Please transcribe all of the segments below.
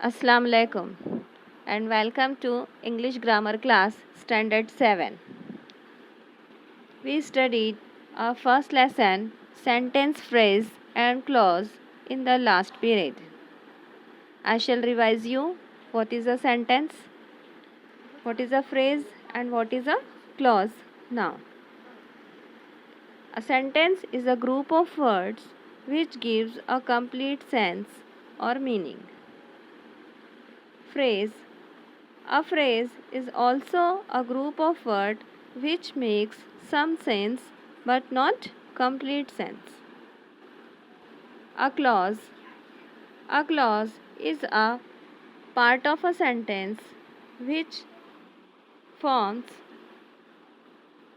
Assalamu alaikum and welcome to English grammar class standard 7. We studied our first lesson sentence, phrase and clause in the last period. I shall revise you what is a sentence, what is a phrase and what is a clause now. A sentence is a group of words which gives a complete sense or meaning. A phrase is also a group of words which makes some sense but not complete sense. A clause is a part of a sentence which forms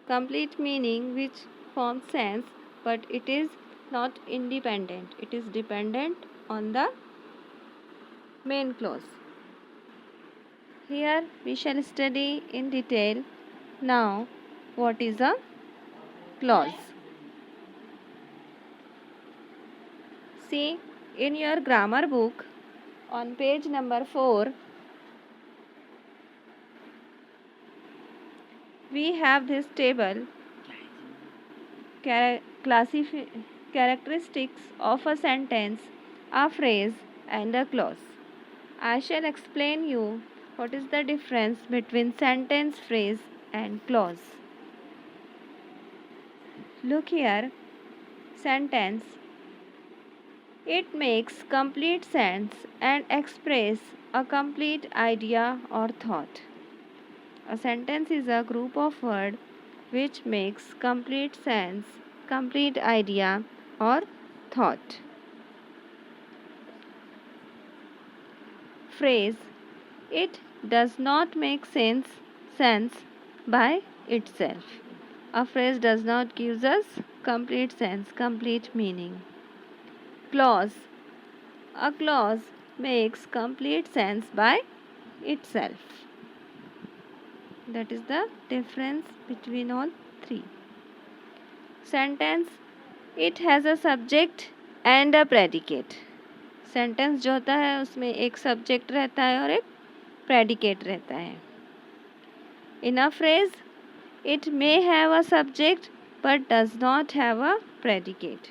complete meaning, which forms sense, but it is not independent. It is dependent on the main clause. Here we shall study in detail now what is a clause. See, in your grammar book on page number 4, we have this table characteristics of a sentence, a phrase and a clause. I shall explain you what is the difference between sentence, phrase and clause. Look here, sentence. It makes complete sense and express a complete idea or thought. A sentence is a group of words which makes complete sense, complete idea or thought. Phrase. It does not make sense by itself. A phrase does not give us complete sense, complete meaning. Clause. A clause makes complete sense by itself. That is the difference between all three. Sentence. It has a subject and a predicate. Sentence जो होता है उसमें एक subject रहता है और एक predicate रहता है. In a phrase it may have a subject but does not have a predicate.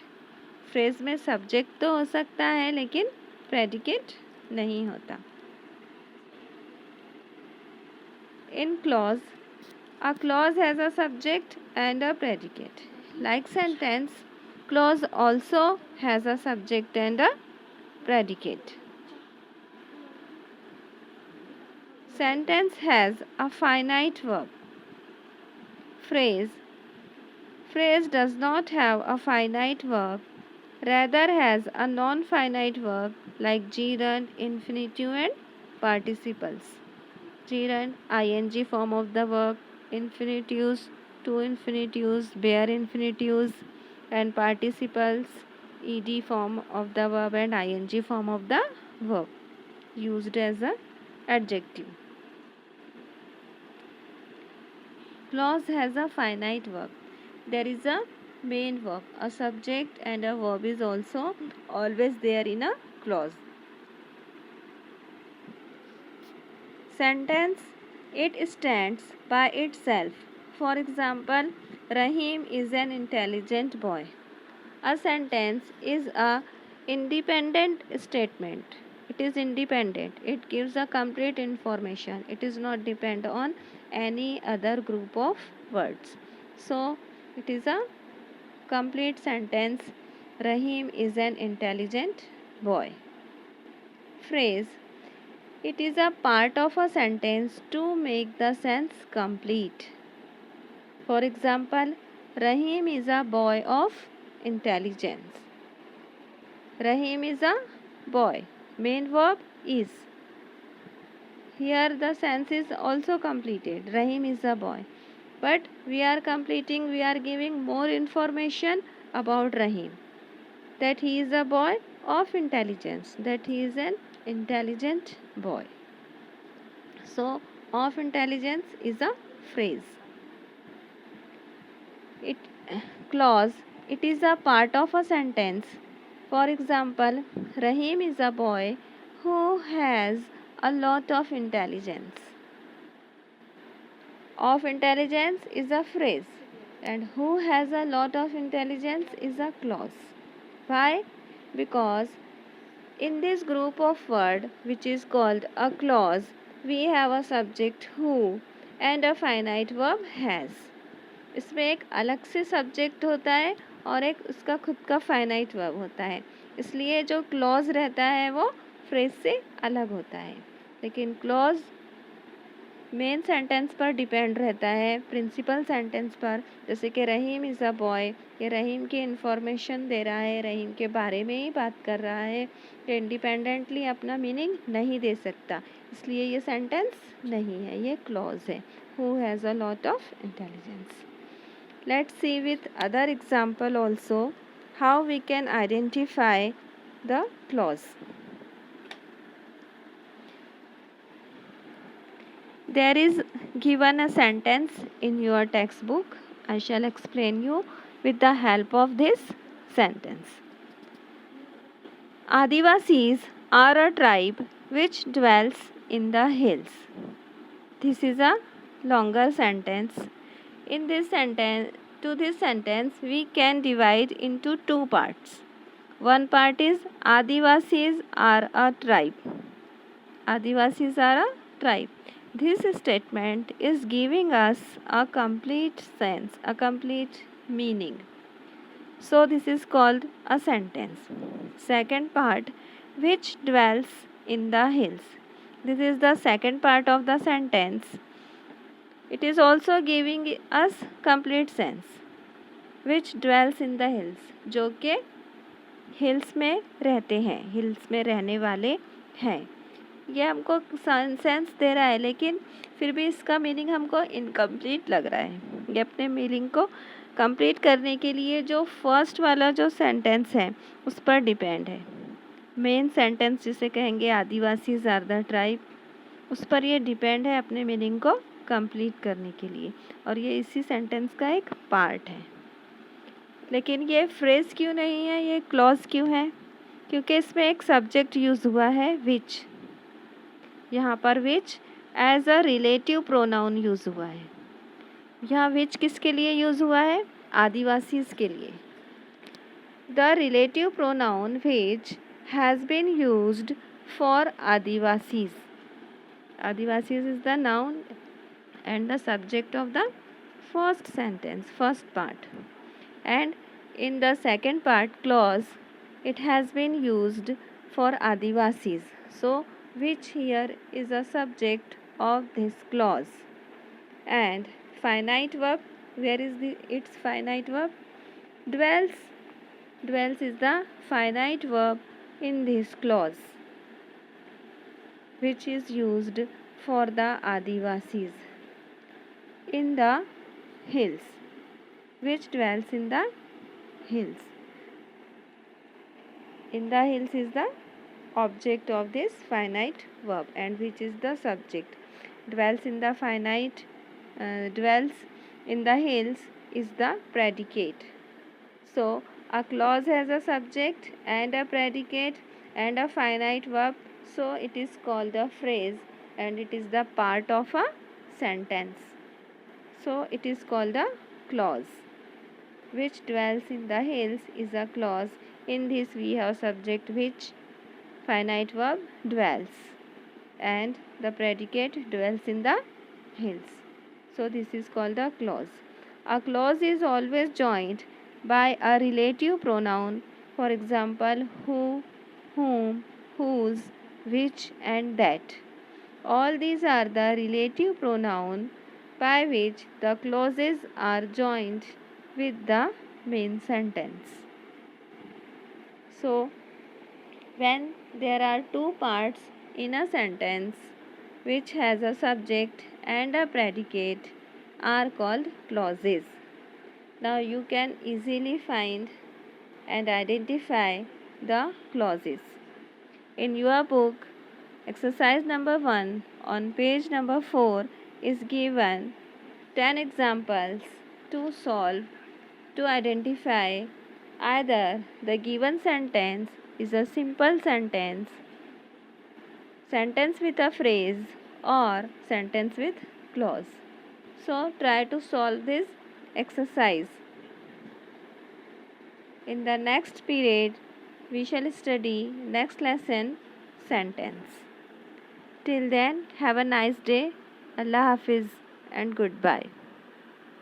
Phrase में सब्जेक्ट तो हो सकता है लेकिन प्रेडिकेट नहीं होता. In clause a clause has a subject and a predicate. Like sentence, clause also has a subject and a predicate. Sentence has a finite verb. Phrase does not have a finite verb, rather has a non-finite verb like gerund, infinitive and participles. Gerund, ing form of the verb, infinitives, two infinitives, bare infinitives and participles, ed form of the verb and ing form of the verb used as an adjective. Clause has a finite verb. There is a main verb, a subject and a verb is also always there in a clause. Sentence, it stands by itself. For example, Rahim is an intelligent boy. A sentence is a independent statement. It is independent. It gives a complete information. It is not depend on any other group of words. So, it is a complete sentence. Rahim is an intelligent boy. Phrase. It is a part of a sentence to make the sense complete. For example, Rahim is a boy of intelligence. Rahim is a boy. Main verb is. Here the sense is also completed. Rahim is a boy. But we are giving more information about Rahim. That he is a boy of intelligence. That he is an intelligent boy. So, of intelligence is a phrase. Clause. It is a part of a sentence. For example, Rahim is a boy who has a lot of intelligence. Of intelligence is a phrase, and who has a lot of intelligence is a clause. Why? Because in this group of word which is called a clause, we have a subject who and a finite verb has. इसमें एक अलग से subject होता है और एक उसका खुद का फाइनाइट वर्ब होता है, इसलिए जो क्लॉज रहता है वो फ्रेज से अलग होता है. लेकिन क्लॉज मेन सेंटेंस पर डिपेंड रहता है, प्रिंसिपल सेंटेंस पर. जैसे कि रहीम इज़ अ बॉय, ये रहीम की इन्फॉर्मेशन दे रहा है, रहीम के बारे में ही बात कर रहा है. ये इंडिपेंडेंटली अपना मीनिंग नहीं दे सकता, इसलिए ये सेंटेंस नहीं है, ये क्लॉज है. Who has a lot of intelligence. Let's see with other example also how we can identify the clause. There is given a sentence in your textbook. I shall explain you with the help of this sentence. Adivasis are a tribe which dwells in the hills. This is a longer sentence. In this sentence, we can divide into two parts. One part is Adivasis are a tribe. Adivasis are a tribe. This statement is giving us a complete sense, a complete meaning. So this is called a sentence. Second part, which dwells in the hills. This is the second part of the sentence. It is also giving us complete sense. Which dwells in the hills, जो कि hills में रहते हैं, hills में रहने वाले हैं. ये हमको सेंस दे रहा है, लेकिन फिर भी इसका मीनिंग हमको इनकम्प्लीट लग रहा है. ये अपने मीनिंग को कंप्लीट करने के लिए जो फर्स्ट वाला जो सेंटेंस है उस पर डिपेंड है. मेन सेंटेंस जिसे कहेंगे आदिवासीज आर द ट्राइब, उस पर ये डिपेंड है अपने मीनिंग को कंप्लीट करने के लिए, और ये इसी सेंटेंस का एक पार्ट है. लेकिन ये फ्रेज क्यों नहीं है, ये क्लॉज क्यों है? क्योंकि इसमें एक सब्जेक्ट यूज़ हुआ है विच. यहाँ पर which as a relative pronoun use हुआ है. यहाँ विच किसके लिए यूज़ हुआ है? आदिवासीज के लिए. The relative pronoun which has been used for आदिवासीज. आदिवासीज is the noun and the subject of the first sentence, first part. And in the second part, clause, it has been used for Adivasis. So which here is a subject of this clause. And finite verb, where is its finite verb? Dwells. Dwells is the finite verb in this clause, which is used for the Adivasis in the hills, which dwells in the hills. In the hills is the object of this finite verb, and which is the subject. Dwells in the finite, dwells in the hills is the predicate. So a clause has a subject and a predicate and a finite verb, so it is called a phrase, and it is the part of a sentence. So it is called a clause. Which dwells in the hills is a clause. In this we have subject which, finite verb dwells, and the predicate dwells in the hills. So this is called a clause. A clause is always joined by a relative pronoun. For example, who, whom, whose, which and that. All these are the relative pronoun by which the clauses are joined with the main sentence. So when there are two parts in a sentence which has a subject and a predicate are called clauses. Now you can easily find and identify the clauses. In your book, exercise number 1 on page number 4 is given 10 examples to solve to identify either the given sentence is a simple sentence sentence with a phrase or sentence with clause. So try to solve this exercise. In the next period, we shall study next lesson, sentence. Till then, have a nice day. Allah Hafiz and goodbye.